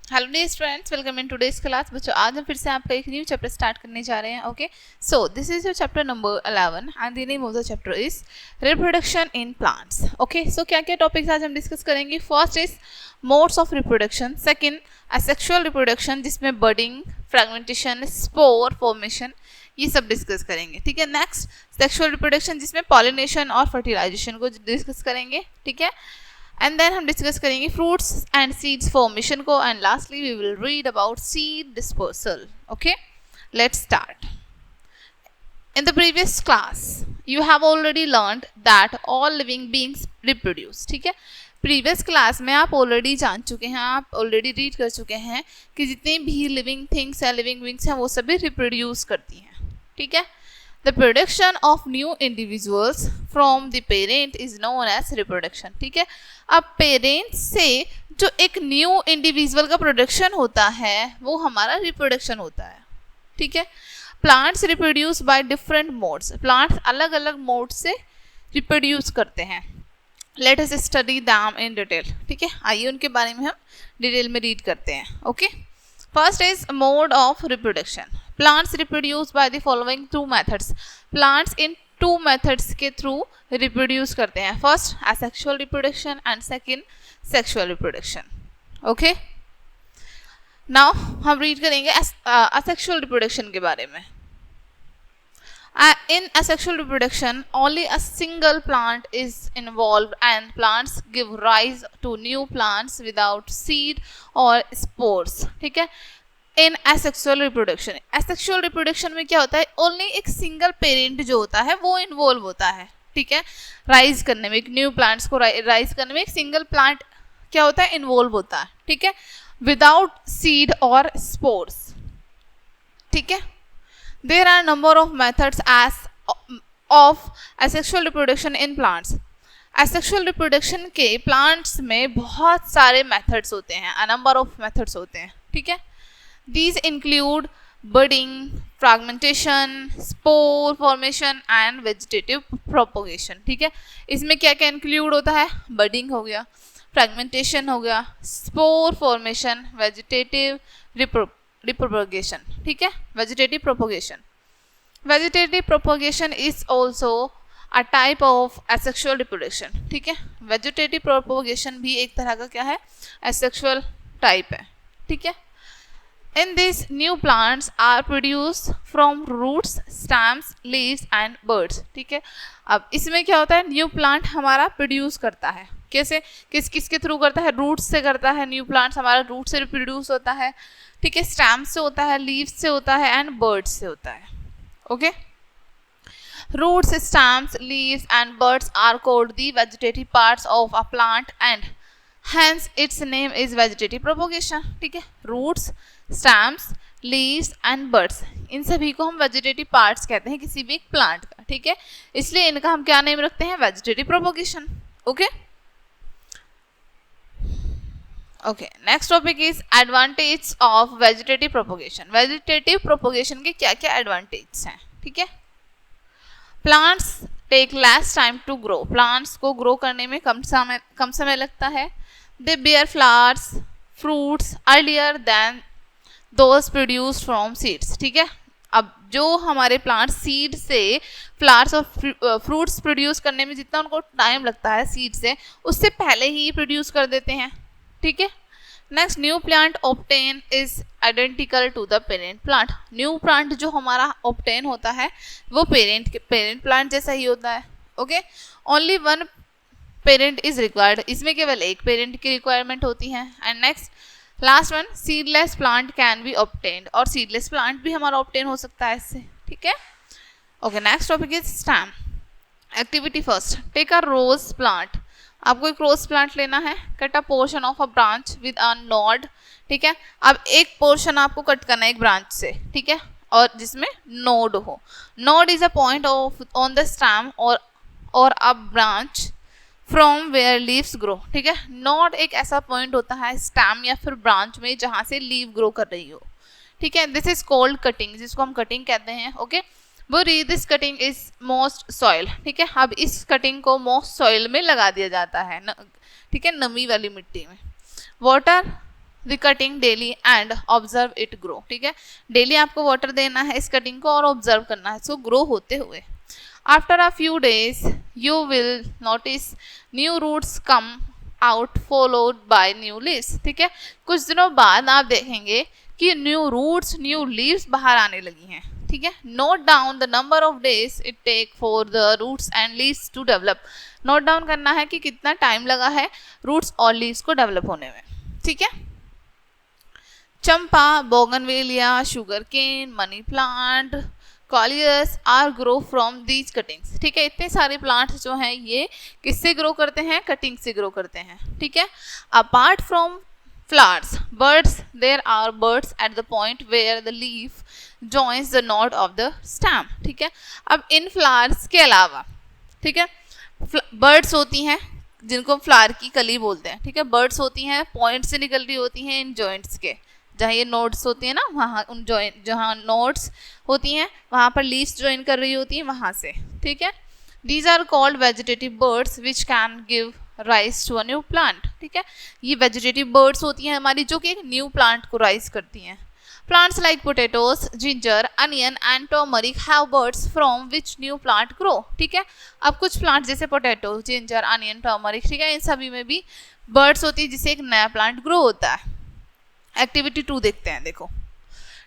Hello dear students, welcome in today's class. बच्चों, आज हम फिर से आपका एक न्यू चैप्टर स्टार्ट करने जा रहे हैं। Okay, so this is your chapter number 11 and the name of the chapter is reproduction in plants. Okay, so क्या क्या टॉपिक्स आज हम डिस्कस करेंगे। First is modes of reproduction, second asexual reproduction जिसमें बडिंग, फ्रैगमेंटेशन, स्पोर फॉर्मेशन, ये सब discuss करेंगे। ठीक है, नेक्स्ट सेक्सुअल रिप्रोडक्शन जिसमें पॉलिनेशन और फर्टिलाइजेशन को डिस्कस करेंगे। ठीक है, एंड देन हम डिस्कस करेंगे फ्रूट्स एंड सीड्स फॉर्मेशन को, and lastly we will read about seed dispersal. Okay, let's start. In the previous class you have already learned that all living beings reproduce. ठीक है, previous class में आप already जान चुके हैं, आप already read कर चुके हैं कि जितनी भी लिविंग थिंग्स हैं, लिविंग बींग्स हैं, वो सभी रिप्रोड्यूस करती हैं। ठीक है, the production of new individuals from the parent is known as reproduction. ठीक है, अब पेरेंट से जो एक न्यू इंडिविजुअल का प्रोडक्शन होता है वो हमारा रिप्रोडक्शन होता है। ठीक है, plants reproduce by different modes, plants अलग अलग मोड से रिप्रोड्यूस करते हैं। Let us study them in detail. ठीक है, आइए उनके बारे में हम डिटेल में रीड करते हैं। Okay, first is mode of reproduction. Plants reproduce by the following two methods. Plants in two methods के थ्रू रिप्रोड्यूस करते हैं। First asexual reproduction and second sexual reproduction. Okay, now हम रीड करेंगे asexual reproduction के बारे में। In asexual reproduction, only a single plant is involved and plants give rise to new plants without seed or spores. ठीक है, इन asexual reproduction, asexual reproduction में क्या होता है, ओनली एक सिंगल पेरेंट जो होता है वो इन्वॉल्व होता है। ठीक है, राइज करने में, एक न्यू प्लांट्स को राइज करने में एक सिंगल प्लांट क्या होता है, इन्वॉल्व होता है। ठीक है, विदाउट सीड और स्पोर्स। ठीक है, there are number of methods of asexual reproduction in plants. asexual reproduction के plants में बहुत सारे methods होते हैं, a number of methods होते हैं। ठीक है, these include budding, fragmentation, spore formation and vegetative propagation। ठीक है, इसमें क्या क्या include होता है, budding हो गया, fragmentation हो गया, spore formation, vegetative propagation। ठीक है, vegetative propagation. Vegetative propagation is also a type of asexual reproduction. ठीक है, वेजिटेटिव प्रोपोगेशन भी एक तरह का क्या है, एसेक्सुअल टाइप है। ठीक है, in this new plants are produce from roots, stems, leaves and buds. ठीक है, अब इसमें क्या होता है, न्यू प्लांट हमारा प्रोड्यूस करता है। कैसे, किस के थ्रू करता है, रूट्स से करता है। न्यू प्लांट्स हमारा रूट से प्रोड्यूस होता है। ठीक है, स्टेम से होता है, लीव्स से होता है एंड बर्ड्स से होता है। Okay, roots, stems, leaves and buds are called the vegetative parts of a plant and hence its name is vegetative propagation. ठीक है, roots, stems, leaves and buds, इन सभी को हम वेजिटेटिव पार्ट्स कहते हैं किसी भी एक प्लांट का। ठीक है, इसलिए इनका हम क्या नेम रखते हैं, vegetative propagation. Okay, okay, next topic is advantage of vegetative propagation. Vegetative propagation के क्या क्या एडवांटेज हैं। ठीक है, plants take less time to grow, plants को ग्रो करने में कम समय लगता है। They bear flowers, fruits earlier than those produced from seeds. ठीक है, अब जो हमारे प्लांट सीड से फ्लावर्स और फ्रूट्स प्रोड्यूस करने में जितना उनको टाइम लगता है सीड से, उससे पहले ही प्रोड्यूस कर देते हैं। ठीक है, next new plant obtain is identical to the parent plant. New plant जो हमारा ऑब्टेन होता है वो पेरेंट प्लांट जैसा ही होता है। Okay, only one parent is required, इसमें केवल एक पेरेंट की रिक्वायरमेंट होती है। And next last one, seedless plant can be obtained, और सीडलेस प्लांट भी हमारा ऑब्टेन हो सकता है इससे। ठीक है, okay, next topic is stem. Activity first, take a rose plant. आपको एक रोज प्लांट लेना है, cut a portion of a branch with a node. ठीक है, अब एक पोर्शन आपको कट करना है एक ब्रांच से। ठीक है, और जिसमें नोड हो। Node is a point of on the stem और a branch from where leaves grow. ठीक है, नोड एक ऐसा पॉइंट होता है स्टेम या फिर ब्रांच में जहां से लीव ग्रो कर रही हो। ठीक है, दिस इज कॉल्ड कटिंग, जिसको हम कटिंग कहते हैं। ओके, बुरी this cutting is most soil. ठीक है, अब इस कटिंग को मोस्ट सॉइल में लगा दिया जाता है। ठीक है, नमी वाली मिट्टी में। Water the cutting daily and observe it grow. ठीक है, डेली आपको वाटर देना है इस कटिंग को और ऑब्जर्व करना है इसको ग्रो होते हुए। After a few days you will notice new roots come out followed by new leaves. ठीक है, कुछ दिनों बाद आप देखेंगे कि न्यू रूट्स न्यू लीव्स बाहर आने लगी हैं। ठीक है, note down the number of days it take for the roots and leaves to develop. Note down करना है कि कितना टाइम लगा है रूट्स और लीव्स को डेवलप होने में। ठीक है, champa, bougainvillea, sugarcane, money plant, coleus are grow from these cuttings. ठीक है, इतने सारे प्लांट्स जो हैं ये किससे ग्रो करते हैं? कटिंग से ग्रो करते हैं। ठीक है, apart from flowers, birds, there are birds at the point where the leaf joins the node of the stem। ठीक है, अब इन फ्लावर्स के अलावा, ठीक है, बर्ड्स होती हैं जिनको फ्लावर की कली बोलते हैं। ठीक है, बर्ड्स होती हैं पॉइंट से निकल रही होती हैं इन जॉइंट्स के, जहाँ ये नोड्स होती हैं ना वहाँ उन जॉइंट जहाँ नोड्स होती हैं वहाँ पर लीव्स ज्वाइन कर रही होती हैं वहाँ से। ठीक है, these are called vegetative buds which can give rise to a new plant. ठीक है, ये वेजिटेटिव बर्ड्स होती हैं हमारी जो कि एक न्यू प्लांट को राइज करती हैं। Plants like potatoes, ginger, onion and turmeric have birds from which new plant grow. ठीक है, अब कुछ प्लांट जैसे पोटैटो, जिंजर, अनियन, टर्मरिक, ठीक है, इन सभी में भी बर्ड्स होती है जिससे एक नया प्लांट ग्रो होता है। एक्टिविटी 2 देखते हैं। देखो,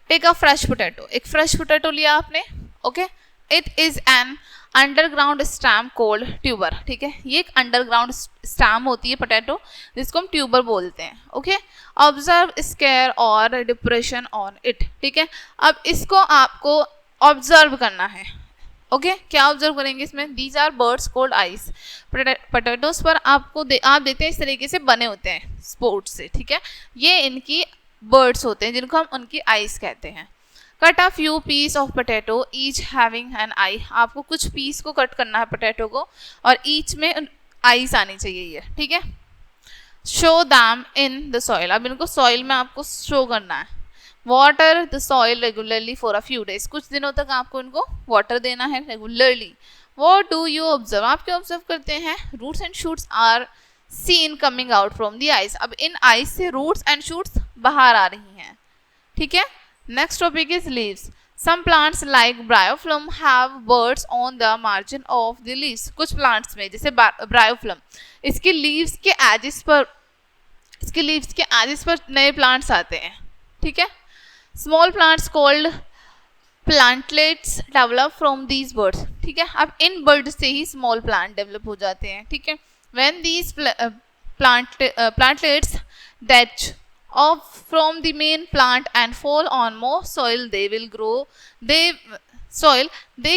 टेक अ फ्रेश पोटैटो। एक फ्रेश पोटैटो लिया आपने। Okay, it is an underground stem called tuber. ठीक है, ये एक अंडरग्राउंड स्टैम होती है पोटैटो जिसको हम ट्यूबर बोलते हैं। ओके, ऑब्जर्व स्केयर और डिप्रेशन ऑन इट। ठीक है, अब इसको आपको ऑब्जर्व करना है। ओके, क्या ऑब्जर्व करेंगे इसमें? These are buds called eyes. Potatoes पर आपको आप देखते हैं इस तरीके से बने होते हैं स्पोर्ट्स से। ठीक है, ये इनकी बर्ड्स होते हैं जिनको हम उनकी आइस कहते हैं। Cut a few piece of potato each having an eye. आपको कुछ पीस को कट करना है पोटैटो को और ईच में आइस आनी चाहिए ये। ठीक है, sow them in the soil. अब इनको सॉइल में आपको शो करना है। Water the soil regularly for a few days. कुछ दिनों तक आपको इनको वाटर देना है regularly. What do you observe? आप क्या ऑब्जर्व करते हैं? Roots and shoots are seen coming out from the eyes. अब इन आइस से रूट्स एंड शूट्स बाहर आ रही हैं। ठीक है, next topic is leaves. Some plants like bryophyllum have birds on the margin of the leaves. कुछ plants में जैसे bryophyllum, इसके leaves के edges पर नए plants आते हैं। ठीक है, small plants called plantlets develop from these birds। ठीक है, अब इन birds से ही small plant develop हो जाते हैं। ठीक है, when these plantlets detach off from the main plant and fall on more soil, they will grow they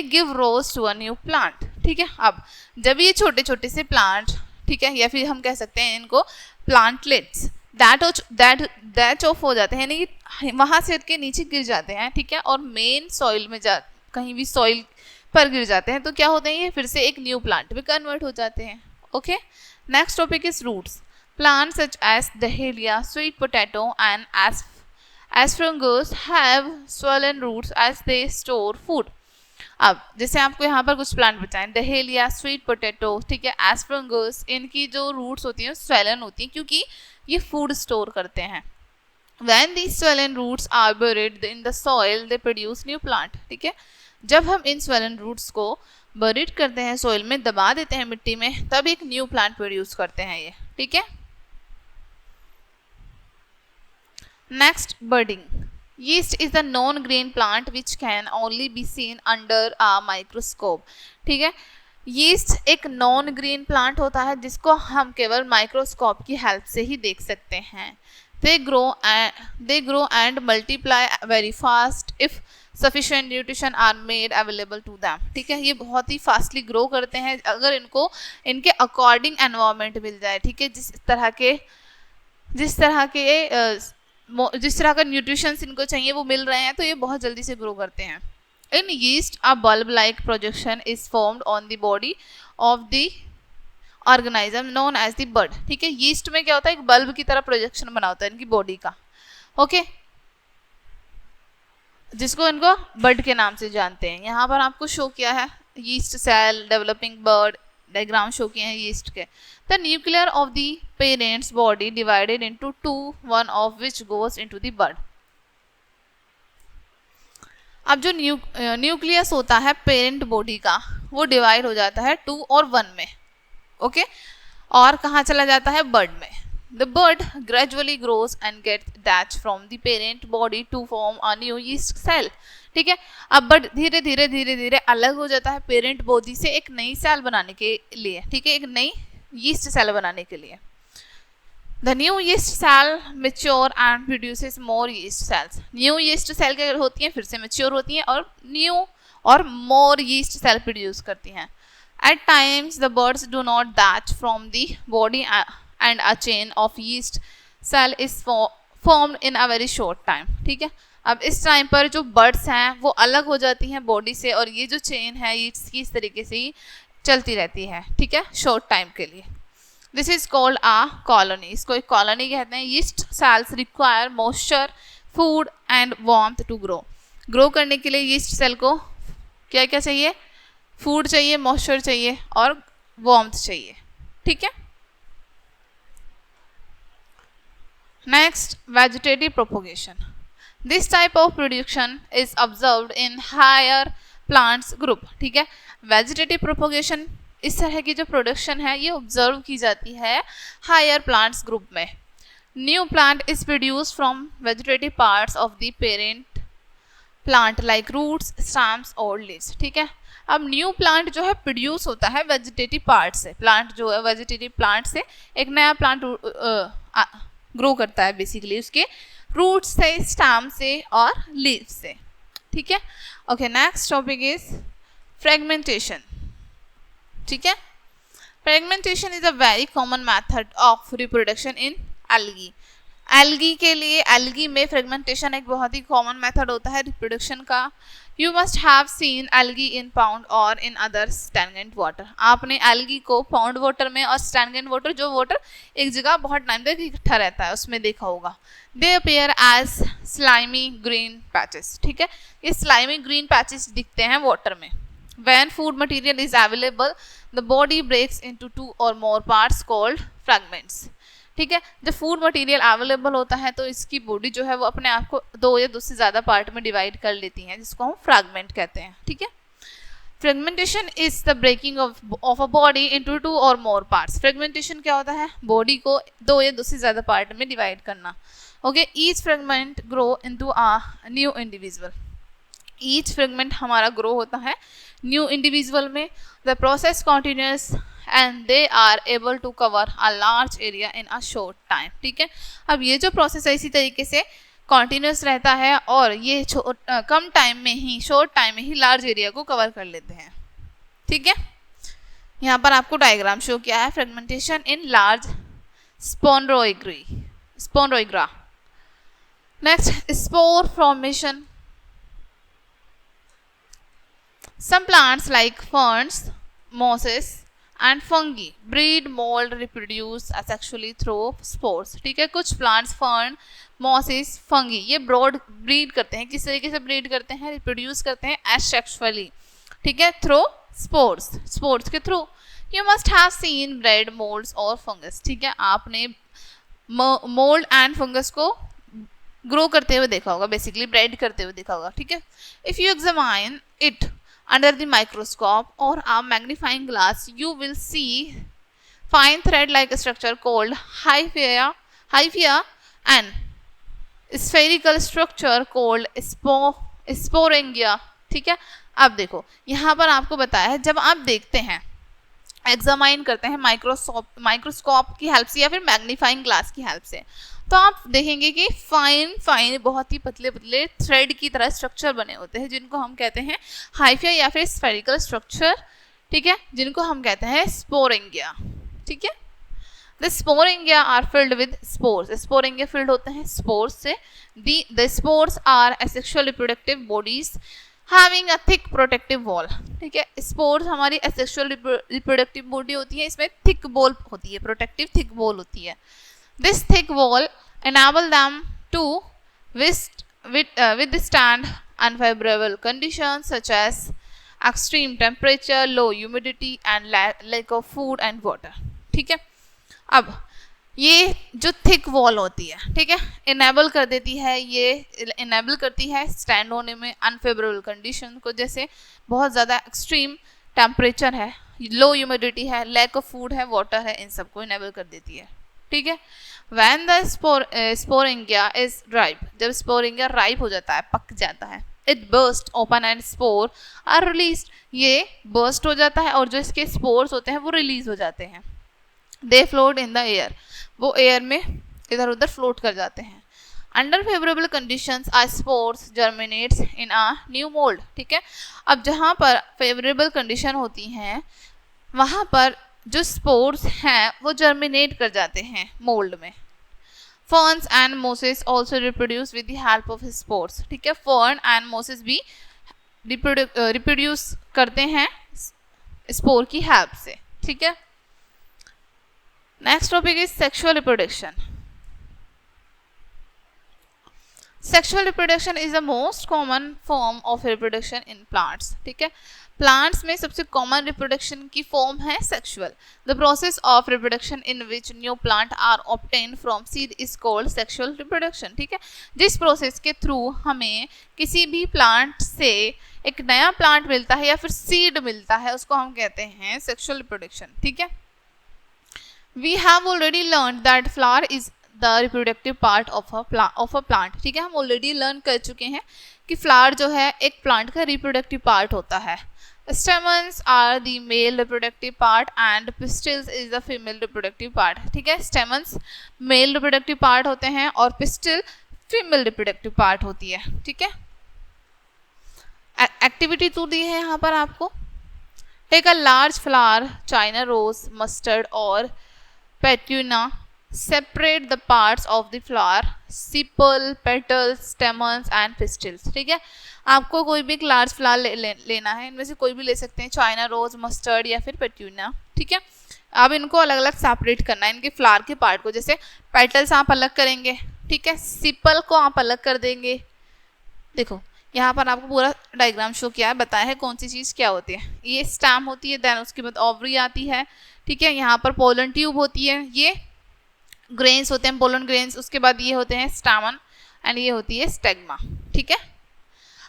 give rose to a new plant। ठीक है, अब जब ये छोटे छोटे से प्लांट, ठीक है, या फिर हम कह सकते हैं इनको प्लांटलेट्स दैट ऑफ हो जाते हैं, यानी वहाँ से के नीचे गिर जाते हैं। ठीक है, और मेन सॉइल में कहीं भी सॉइल पर गिर जाते हैं तो क्या होते हैं? ये फिर से एक न्यू प्लांट में कन्वर्ट हो जाते हैं। Okay, next topic is roots. Plants such as dahlia, sweet potato and asparagus have swollen roots as they store food। अब जैसे आपको यहाँ पर कुछ प्लांट बताएं, डहेलिया, स्वीट पोटैटो, ठीक है, एस्परगस, इनकी जो रूट्स होती हैं स्वेलन होती हैं क्योंकि ये फूड स्टोर करते हैं। When these swollen roots are buried in the soil, they produce new plant। ठीक है, जब हम इन swollen roots को बरीड करते हैं, सोइल में दबा देते हैं मिट्टी में, तब एक न्यू प्लांट प्रोड्यूस करते हैं ये। ठीक है, next, budding. Yeast is a non-green plant which can only be seen under a microscope। ठीक है, yeast एक नॉन ग्रीन प्लांट होता है जिसको हम केवल माइक्रोस्कोप की हेल्प से ही देख सकते हैं। they grow and multiply very fast if sufficient nutrition are made available to them। ठीक है, ये बहुत ही फास्टली ग्रो करते हैं अगर इनको इनके अकॉर्डिंग एनवायरनमेंट मिल जाए। ठीक है, जिस तरह का न्यूट्रिशंस इनको चाहिए वो मिल रहे हैं तो ये बहुत जल्दी से ग्रो करते हैं। In yeast a bulb like projection is formed on the body of the organism known as the bud. ठीक है, यीस्ट में क्या होता है? एक बल्ब की तरह प्रोजेक्शन बना होता है इनकी बॉडी का। ओके, जिसको इनको बड के नाम से जानते हैं। यहाँ पर आपको शो किया है yeast cell, developing bud, diagram show किए हैं यीस्ट के। The nuclear of the parent's body divided into two, one of which goes into the bud. अब जो न्यूक्लियस होता है पेरेंट बॉडी का, वो डिवाइड हो जाता है 2 और 1 में, ओके, और कहाँ चला जाता है, बड में। The bud gradually grows and gets detached from the parent body to form a new yeast cell। ठीक है, अब बड धीरे धीरे धीरे धीरे अलग हो जाता है पेरेंट बॉडी से एक नई सेल बनाने के लिए, ठीक है, एक नई यीस्ट सेल बनाने के लिए। The new yeast cell mature and produces more yeast cells। New yeast cell क्या होती हैं, फिर से मेच्योर होती हैं और न्यू और more yeast सेल प्रोड्यूस करती हैं। At times the buds do not detach from the body and a chain of yeast cell is formed in a very short time। ठीक है, अब इस टाइम पर जो बर्ड्स हैं वो अलग हो जाती हैं बॉडी से और ये जो चेन है यीस्ट की इस तरीके से ही चलती रहती है, ठीक है, शॉर्ट टाइम के लिए। This is called a colony. इसको एक कॉलोनी कहते हैं। Yeast cells require moisture, food and warmth to grow करने के लिए यीस्ट सेल को क्या क्या चाहिए, फूड चाहिए, मॉइस्चर चाहिए और वार्मथ चाहिए, ठीक है। Next, vegetative propagation. This type of production is observed in higher plants group। ठीक है, vegetative propagation इस तरह की जो प्रोडक्शन है ये ऑब्जर्व की जाती है हायर प्लांट्स ग्रुप में। New plant is produce from vegetative parts of the parent plant like roots, stems और लीव्स। ठीक है, अब न्यू प्लांट जो है प्रोड्यूस होता है वेजिटेटिव पार्ट से। प्लांट जो है वेजिटेटिव प्लांट से एक नया प्लांट ग्रो करता है बेसिकली उसके रूट से, स्टैम से और लीव से, ठीक है। Okay, next topic is fragmentation. ठीक है, fragmentation is a very common method of reproduction in algae. Algae के लिए, एल्गी में फ्रेगमेंटेशन एक बहुत ही कॉमन मेथड होता है रिप्रोडक्शन का। You must have seen algae in pound और इन अदर स्टैगनेंट वाटर। आपने एल्गी को पाउंड वाटर में और स्टैगनेंट वाटर, जो वाटर एक जगह बहुत टाइम तक इकट्ठा रहता है, उसमें देखा होगा। They appear as slimy green patches. ठीक है, ये स्लाइमी ग्रीन पैचेस दिखते हैं वाटर में। When food material is available, the body breaks into 2 or more parts called fragments। ठीक है, जब फूड मटेरियल अवेलेबल होता है तो इसकी बॉडी जो है वो अपने आप को 2 या 2 से ज़्यादा पार्ट में डिवाइड कर लेती हैं, जिसको हम फ्रैगमेंट कहते हैं। ठीक है, fragmentation is the breaking of a body into 2 और मोर पार्ट्स। फ्रेगमेंटेशन क्या होता है, बॉडी को 2 या 2 से ज़्यादा पार्ट में डिवाइड करना। Okay, each fragment grow into a new individual. Each fragment हमारा ग्रो होता है न्यू इंडिविजुअल में। The process continues and they are able to cover a large area in a short time. ठीक है, अब ये जो प्रोसेस है इसी तरीके से कॉन्टिन्यूस रहता है और ये कम टाइम में ही, शॉर्ट टाइम में ही लार्ज एरिया को कवर कर लेते हैं। ठीक है, यहाँ पर आपको डायग्राम शो किया है fragmentation in large spirogyra. Next, spore formation. Some plants like ferns, mosses and fungi breed, mold, reproduce asexually through spores। ठीक है, कुछ plants फर्न, mosses, fungi ये ब्रीड करते हैं। किस तरीके से ब्रीड करते हैं, रिप्रोड्यूस करते हैं asexually। ठीक है, थ्रू स्पोर्स के through. You must have seen bread molds or fungus। ठीक है, आपने मोल्ड एंड फंगस को ग्रो करते हुए देखा होगा, बेसिकली ब्रेड करते हुए देखा होगा। ठीक है, if you examine it under the microscope or a magnifying glass, you will see fine thread-like structure called hyphia and spherical structure called sporangia। ठीक है, अब देखो यहाँ पर आपको बताया है, जब आप देखते हैं, एग्जामाइन करते हैं माइक्रोस्कोप की हेल्प से या फिर मैग्नीफाइंग ग्लास की हेल्प से, तो आप देखेंगे कि फाइन बहुत ही पतले पतले थ्रेड की तरह स्ट्रक्चर बने होते हैं, जिनको हम कहते हैं हाइफिया या फिर स्फेरिकल स्ट्रक्चर। ठीक है, जिनको हम कहते हैं स्पोरेंगिया। ठीक है, the sporangia are filled with spores. Sporangia filled होते हैं स्पोर्स से। The spores are asexual reproductive bodies having a thick protective wall. ठीक है, स्पोर्स हमारी एसेक्सुअल रिप्रोडक्टिव बॉडी होती है, इसमें थिक वॉल होती है, प्रोटेक्टिव थिक वॉल होती है। This thick wall enable them to withstand unfavorable conditions such as extreme temperature, low humidity and lack of food and water. ठीक है, अब ये जो थिक वॉल होती है, ठीक है, इनेबल कर देती है, ये इनेबल करती है स्टैंड होने में अनफेवरेबल कंडीशन को, जैसे बहुत ज़्यादा एक्सट्रीम टेम्परेचर है, लो ह्यूमिडिटी है, लैक ऑफ फूड है, वाटर है, इन सबको इनेबल कर देती है। ठीक है, when the sporangia is ripe, जब स्पोरेंगिया राइप हो जाता है, पक जाता है, it burst open and spore are release, ये बर्स्ट हो जाता है और जो इसके स्पोर्स होते हैं वो रिलीज हो जाते हैं। They float in the air, वो एयर में इधर उधर फ्लोट कर जाते हैं। Under favourable conditions are spores germinates in a new mould. ठीक है, अब जहाँ पर फेवरेबल कंडीशन होती हैं वहाँ पर जो स्पोर्स हैं वो जर्मिनेट कर जाते हैं मोल्ड में। Ferns and mosses also reproduce with the help of spores. ठीक है, फर्न एंड मोसेस भी रिप्रोड्यूस करते हैं स्पोर की हेल्प से। ठीक है, next topic is sexual reproduction. Sexual reproduction is the most common form of reproduction in plants. ठीक है, प्लांट्स में सबसे कॉमन रिप्रोडक्शन की फॉर्म है sexual. The process of reproduction in which new plant are obtain from seed is called sexual reproduction. ठीक है, जिस process के थ्रू हमें किसी भी प्लांट से एक नया प्लांट मिलता है या फिर सीड मिलता है उसको हम कहते हैं सेक्सुअल रिप्रोडक्शन। ठीक है, we have already learn that flower is the reproductive part of a plant. ठीक है, हम ऑलरेडी लर्न कर चुके हैं कि फ्लावर जो है एक प्लांट का रिप्रोडक्टिव पार्ट होता है। Stamens are the male reproductive part and pistils is the female reproductive part। ठीक है, stamens male reproductive part होते हैं और pistil female reproductive part होती है। ठीक है, एक्टिविटी तो दी है यहाँ पर आपको। Take a large flower, China rose, mustard और petunia, separate the parts of the flower, sepal, petals, stamens and pistils. ठीक है, आपको कोई भी एक लार्ज फ्लावर लेना है, इनमें से कोई भी ले सकते हैं, चाइना रोज, मस्टर्ड या फिर पेट्यूना। ठीक है, अब इनको अलग अलग सेपरेट करना है, इनके फ्लावर के पार्ट को, जैसे पेटल्स आप अलग करेंगे, ठीक है, सीपल को आप अलग कर देंगे। देखो यहाँ पर आपको पूरा डायग्राम शो किया है, बताया है कौन सी चीज़ क्या होती है। ये स्टैम होती है, देन उसके बाद ओवरी आती है। ठीक है, यहाँ पर पोलन ट्यूब होती है, ये ग्रेन्स होते हैं पोलन ग्रेन्स, उसके बाद ये होते हैं स्टामन एंड ये होती है स्टेग्मा। ठीक है,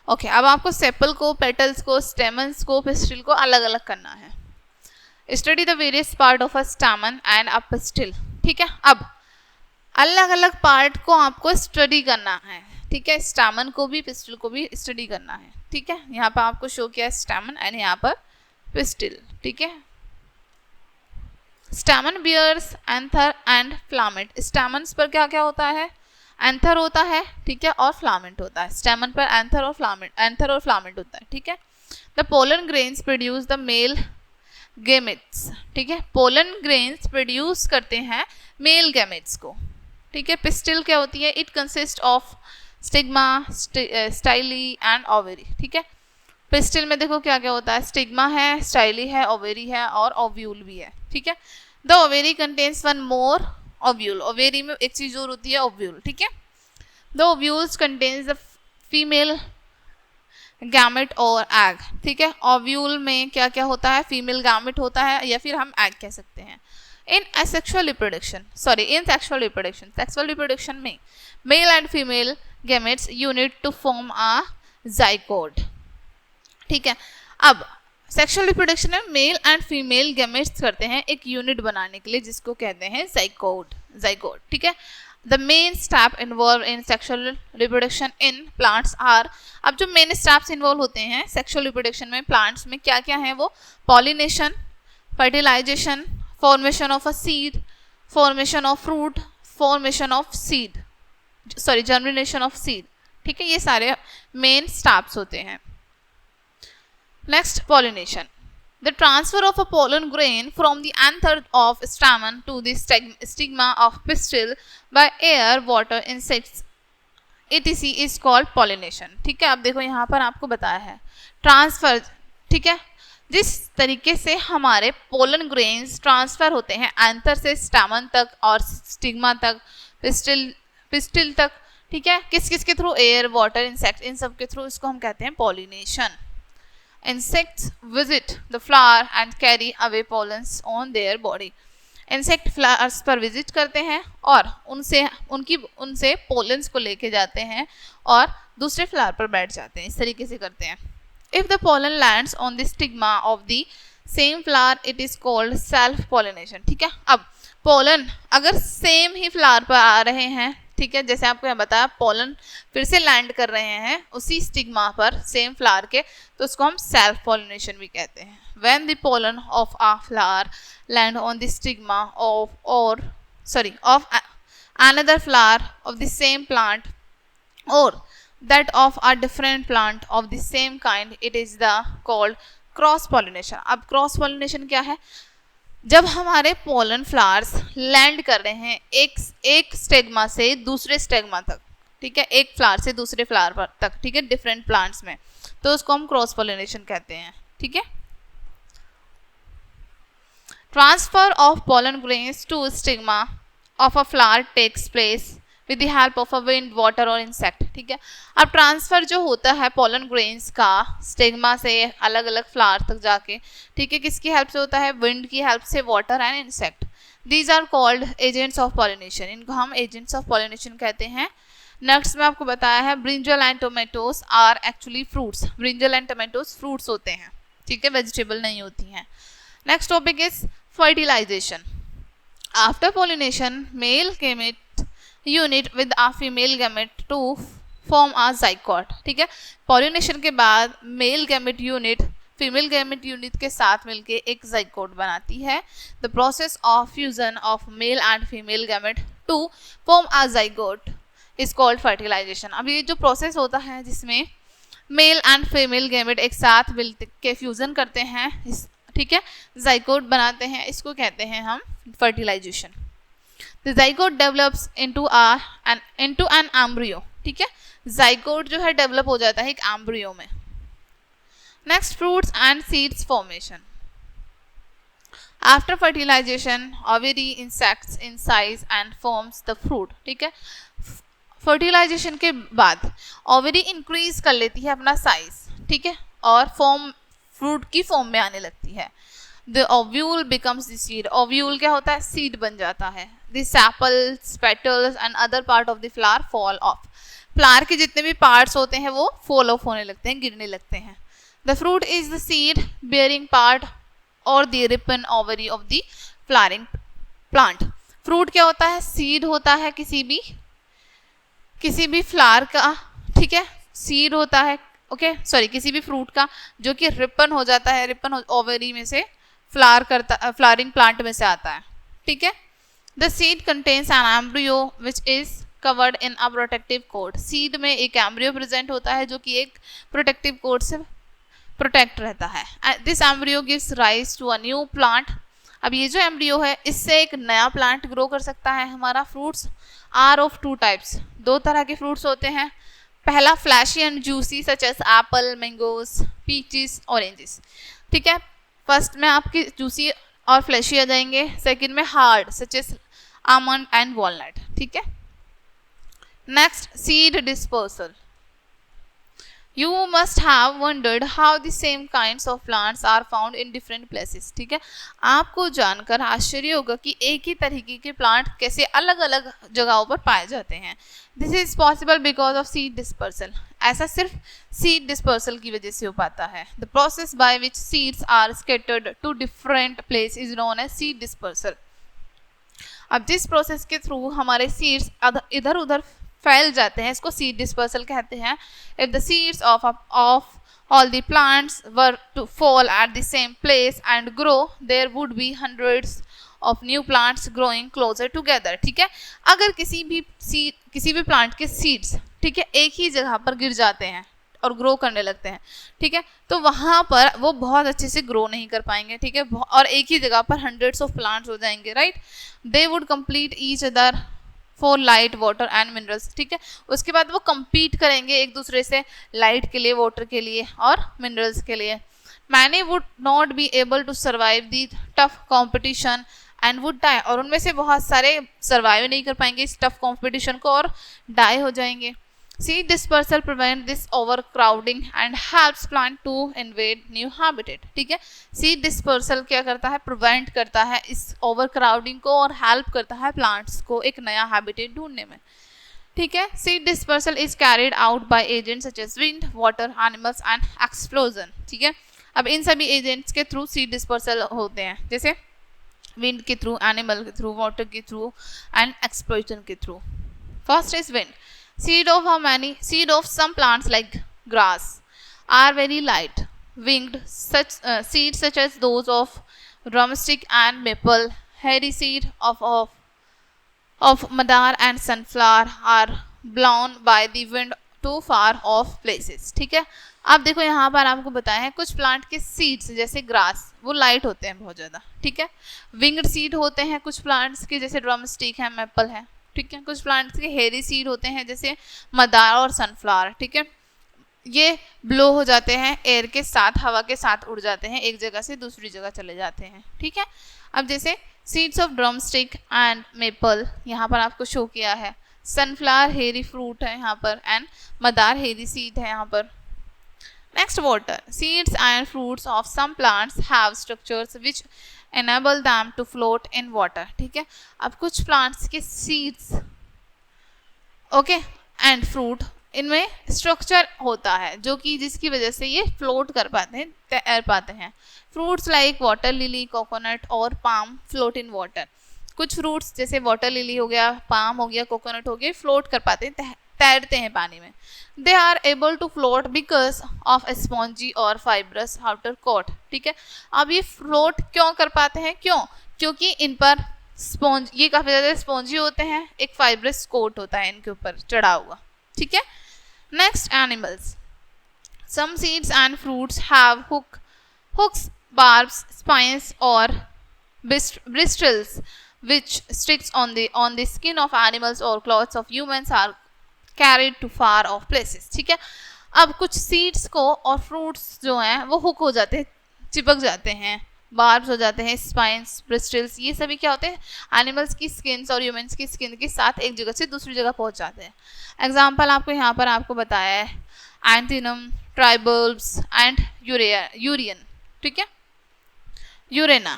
ओके, अब आपको सेपल को, पेटल्स को, स्टेमन्स को, पिस्टिल को अलग अलग करना है। Study the various part of a stamen and a pistil. ठीक है, अब अलग अलग पार्ट को आपको स्टडी करना है। ठीक है, स्टामन को भी पिस्टिल को भी स्टडी करना है। ठीक है, यहाँ पर आपको शो किया है स्टामन एंड यहाँ पर पिस्टिल। ठीक है, स्टामन बियर्स एंथर एंड फ्लामेंट। स्टामन्स पर क्या क्या होता है, एंथर होता है, ठीक है, और फ्लामेंट होता है। स्टेमन पर एंथर और फ्लामेंट होता है। ठीक है, the pollen grains produce the male gametes. ठीक है, पोलन ग्रेन्स प्रोड्यूस करते हैं मेल गैमेट्स को। ठीक है, पिस्टिल क्या होती है, it consist of stigma, styli and ovary. ठीक है, पिस्टिल में देखो क्या क्या होता है, स्टिग्मा है, स्टाइली है, ओवेरी है और ओव्यूल भी है। ठीक है, the ovary contains one more ovule, ovary में एक चीज और होती है ओव्यूल। ठीक है, the ovules contains the female gamete और एग। ठीक है, ओव्यूल में क्या क्या होता है, फीमेल गैमेट होता है या फिर हम एग कह सकते हैं। इन सेक्सुअल रिप्रोडक्शन में male and female gametes unite to form a zygote. ठीक है, अब सेक्सुअल रिप्रोडक्शन में मेल एंड फीमेल गैमेट्स करते हैं एक यूनिट बनाने के लिए जिसको कहते हैं जाइगोट। ठीक है, the main step involve in sexual reproduction in plants are. अब जो मेन स्टेप्स इन्वॉल्व होते हैं सेक्सुअल रिप्रोडक्शन में प्लांट्स में क्या क्या है, वो pollination, fertilization, formation of a seed, formation of fruit, germination of seed. ठीक है, ये सारे मेन स्टेप्स होते हैं। Next, pollination. The transfer of a pollen grain from the anther of stamen to the stigma of pistil by air, water, insects, etc. is called pollination. ठीक है, अब देखो यहाँ पर आपको बताया है ट्रांसफर। ठीक है, जिस तरीके से हमारे पोलन ग्रेन्स ट्रांसफर होते हैं एंथर से स्टामन तक और स्टिग्मा तक, पिस्टिल तक। ठीक है, किस किस के थ्रू, एयर, वाटर, इंसेक्ट, इन सब के थ्रू, इसको हम कहते हैं pollination. insects visit the flower and carry away pollens on their body. Insect flowers पर विजिट करते हैं और उनसे पोलेंस को लेके जाते हैं और दूसरे फ्लावर पर बैठ जाते हैं. इस तरीके से करते हैं. If the pollen lands on the stigma of the same flower it is called self pollination. ठीक है. अब पोलन अगर सेम ही फ्लावर पर आ रहे हैं, ठीक है, जैसे आपको यहाँ बताया पोलन फिर से लैंड कर रहे हैं उसी स्टिग्मा पर सेम फ्लावर के, तो उसको हम सेल्फ पॉलिनेशन भी कहते हैं. When the pollen of a flower land on the stigma of another flower of the same plant or that of a different plant of the same kind, it is called cross pollination. अब cross pollination क्या है? जब हमारे pollen flowers land कर रहे हैं एक स्टेगमा से दूसरे स्टेगमा तक, ठीक है, एक फ्लावर से दूसरे फ्लावर तक, ठीक है, डिफरेंट प्लांट्स में, तो उसको हम क्रॉस पॉलिनेशन कहते हैं. ठीक है. Transfer of pollen grains to stigma of a flower takes place with the help of a wind, water और insect. ठीक है. अब ट्रांसफ़र जो होता है पोलन ग्रेन्स का स्टिग्मा से अलग अलग फ्लावर तक जाके, ठीक है, किसकी हेल्प से होता है? विंड की हेल्प से, water and insect. These are called agents of pollination. इनको हम एजेंट्स ऑफ पॉलिनेशन कहते हैं. नेक्स्ट में आपको बताया है brinjal and tomatoes are actually fruits. Brinjal and tomatoes fruits होते हैं, ठीक है, वेजिटेबल नहीं होती हैं. Next topic is fertilization. After pollination, male gamete unit with a female gamete to form a zygote. ठीक है. pollination के बाद male gamete unit female gamete unit के साथ मिलके एक zygote बनाती है. The process of fusion of male and female gamete to form a zygote is called fertilization. अब ये जो process होता है जिसमें मेल एंड फीमेल गैमेट एक साथ मिलके फ्यूजन करते हैं, ठीक है, जाइगोट बनाते हैं, इसको कहते हैं हम fertilization. The zygote develops into an embryo. ठीक है. जाइगोट जो है डेवलप हो जाता है एक एम्ब्रियो में. Next fruits and seeds formation. After fertilization ovary insects in size and forms the fruit. ठीक है. फर्टिलाइजेशन के बाद ओवरी इंक्रीज कर लेती है अपना साइज, ठीक है, और फ्रूट की फॉर्म में आने लगती है. The ovule becomes the seed. Ovule क्या होता है? सीड बन जाता है. The sepals, petals and other part of the flower fall of. Flower के जितने भी पार्ट्स होते हैं वो फॉल ऑफ होने लगते हैं, गिरने लगते हैं. The fruit is the seed bearing part और the ripen ovary of the flowering plant. Fruit क्या होता है? सीड होता है किसी भी फ्लावर का, ठीक है, सीड होता है, ओके, सॉरी, किसी भी फ्रूट का जो कि रिपन हो जाता है, रिपन ओवरी में से फ्लावरिंग प्लांट में से आता है, ठीक है. The seed contains an embryo which is covered in a protective coat. Seed में एक एम्ब्रियो प्रेजेंट होता है जो कि एक प्रोटेक्टिव कोट से प्रोटेक्ट रहता है. This embryo gives rise to a new plant. अब ये जो एम्ब्रियो है इससे एक नया प्लांट ग्रो कर सकता है हमारा. Fruits are of two types. दो तरह के फ्रूट्स होते हैं. पहला fleshy and juicy such as apple, mangoes, peaches, oranges. ठीक है. फर्स्ट में आपकी जूसी और फ्लैशी आ जाएंगे. सेकंड में hard such as almond and walnut. ठीक है. Next, seed dispersal. You must have wondered how the same kinds of plants are found in different places. ठीक है. आपको जानकर आश्चर्य होगा कि एक ही तरीके के प्लांट कैसे अलग अलग जगहों पर पाए जाते हैं. This is possible because of seed dispersal. ऐसा सिर्फ seed dispersal की वजह से हो पाता है. The process by which seeds are scattered to different places is known as seed dispersal. अब जिस प्रोसेस के थ्रू हमारे सीड्स इधर उधर फैल जाते हैं इसको सीड डिस्पर्सल कहते हैं. If the seeds of all the plants were to fall at the same place and grow there would be hundreds of new plants growing closer together. ठीक है. अगर किसी भी प्लांट के सीड्स, ठीक है, एक ही जगह पर गिर जाते हैं और ग्रो करने लगते हैं, ठीक है, तो वहाँ पर वो बहुत अच्छे से ग्रो नहीं कर पाएंगे. ठीक है. और एक ही जगह पर हंड्रेड्स ऑफ प्लांट्स हो जाएंगे, right. They would complete each other for light, water and minerals. ठीक है. उसके बाद वो compete करेंगे एक दूसरे से लाइट के लिए, वाटर के लिए और मिनरल्स के लिए. Many would not be able to survive the tough competition and would die. और उनमें से बहुत सारे सर्वाइव नहीं कर पाएंगे इस टफ कॉम्पिटिशन को और डाई हो जाएंगे. Seed dispersal prevent this overcrowding and helps plant to invade new habitat. ठीक है, सीड डिस्पर्सल क्या करता है, प्रिवेंट करता है इस ओवरक्राउडिंग को और हेल्प करता है प्लांट्स को एक नया हैबिटेट ढूंढने में. ठीक है, seed dispersal is carried out by agents such as wind, water, animals and explosion. ठीक है, अब इन सभी एजेंट्स के थ्रू सीड डिस्पर्सल होते हैं, जैसे विंड के थ्रू, एनिमल के थ्रू, वाटर के थ्रू एंड एक्सप्लोजन के through. First is wind. Seed of some plants like grass are very light winged. Seeds such as those of drumstick and maple, hairy seed of madar and sunflower are blown by the wind to far off places. ठीक है, अब देखो यहाँ पर आपको बताया है कुछ प्लांट के सीड्स जैसे ग्रास वो लाइट होते हैं बहुत ज़्यादा. ठीक है, विंग्ड सीड होते हैं कुछ प्लांट्स के जैसे ड्रमस्टिक है, मेपल है. ठीक है, कुछ प्लांट्स के हेरी सीड होते हैं जैसे मदार और सनफ्लावर. ठीक है, ये ब्लो हो जाते हैं एयर के साथ, हवा के साथ उड़ जाते हैं, एक जगह से दूसरी जगह चले जाते हैं. ठीक है, अब जैसे seeds of drumstick and maple यहाँ पर आपको शो किया है, सनफ्लावर हेरी फ्रूट है यहाँ पर एंड मदार हेरी सीड है यहाँ पर. Next, water. Seeds and fruits of some plants have structures which enable them to float in water. ठीक है, अब कुछ प्लांट्स के सीड्स ओके एंड फ्रूट इनमें स्ट्रक्चर होता है जो कि जिसकी वजह से ये फ्लोट कर पाते हैं, तैर पाते हैं. Fruits like water lily, coconut और पाम फ्लोट इन वाटर. कुछ फ्रूट्स जैसे वाटर लिली हो गया, पाम हो गया, कोकोनट हो गया, फ्लोट कर पाते हैं, तैरते हैं पानी में. They are able to float because of spongy और फाइब्रस आउटर कोट. ठीक है, अब ये फ्लोट क्यों कर पाते हैं, क्योंकि इन पर स्पॉन्ज, ये काफ़ी ज़्यादा स्पॉन्जी होते हैं, एक फाइब्रस कोट होता है इनके ऊपर चढ़ा हुआ. ठीक है, next, animals. Some seeds and fruits have hooks, barbs, spines और bristles which sticks on the skin of animals or clothes of humans are carried to far off places. ठीक है, अब कुछ सीड्स को और फ्रूट्स जो हैं वो हुक हो जाते हैं, चिपक जाते हैं, बार्ब्स हो जाते हैं, स्पाइन्स, ब्रिस्टल्स, ये सभी क्या होते हैं, एनिमल्स की स्किन्स और ह्यूमंस की स्किन के साथ एक जगह से दूसरी जगह पहुंच जाते हैं. एग्जाम्पल आपको यहाँ पर आपको बताया है एंथीनम, ट्राइबल्ब्स एंड यूरियन. ठीक है, यूरेना.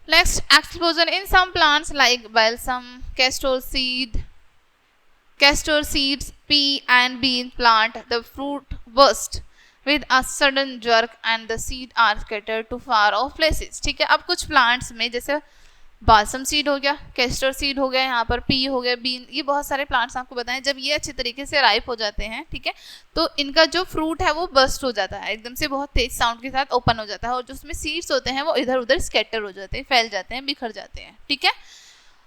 Next, explosion. In some plants like balsam, castor seeds, pea and bean plant, the fruit burst with a sudden jerk and the seed are scattered to far off places. ठीक है, अब कुछ प्लांट्स में जैसे balsam seed हो गया, castor seed हो गया, यहाँ पर पी हो गया, बीन, ये बहुत सारे प्लांट्स आपको बताएं, जब ये अच्छे तरीके से राइप हो जाते हैं, ठीक है, तो इनका जो फ्रूट है वो बस्ट हो जाता है, एकदम से बहुत तेज साउंड के साथ ओपन हो जाता है और जो उसमें सीड्स होते हैं वो इधर उधर स्कैटर हो जाते हैं, फैल जाते हैं, बिखर जाते हैं. ठीक है,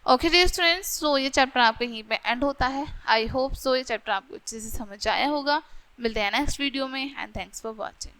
ओके डियर स्टूडेंट्स, सो ये चैप्टर आपके यहीं पे एंड होता है. आई होप सो ये चैप्टर आपको अच्छे से समझ आया होगा. मिलते हैं नेक्स्ट वीडियो में एंड थैंक्स फॉर वॉचिंग.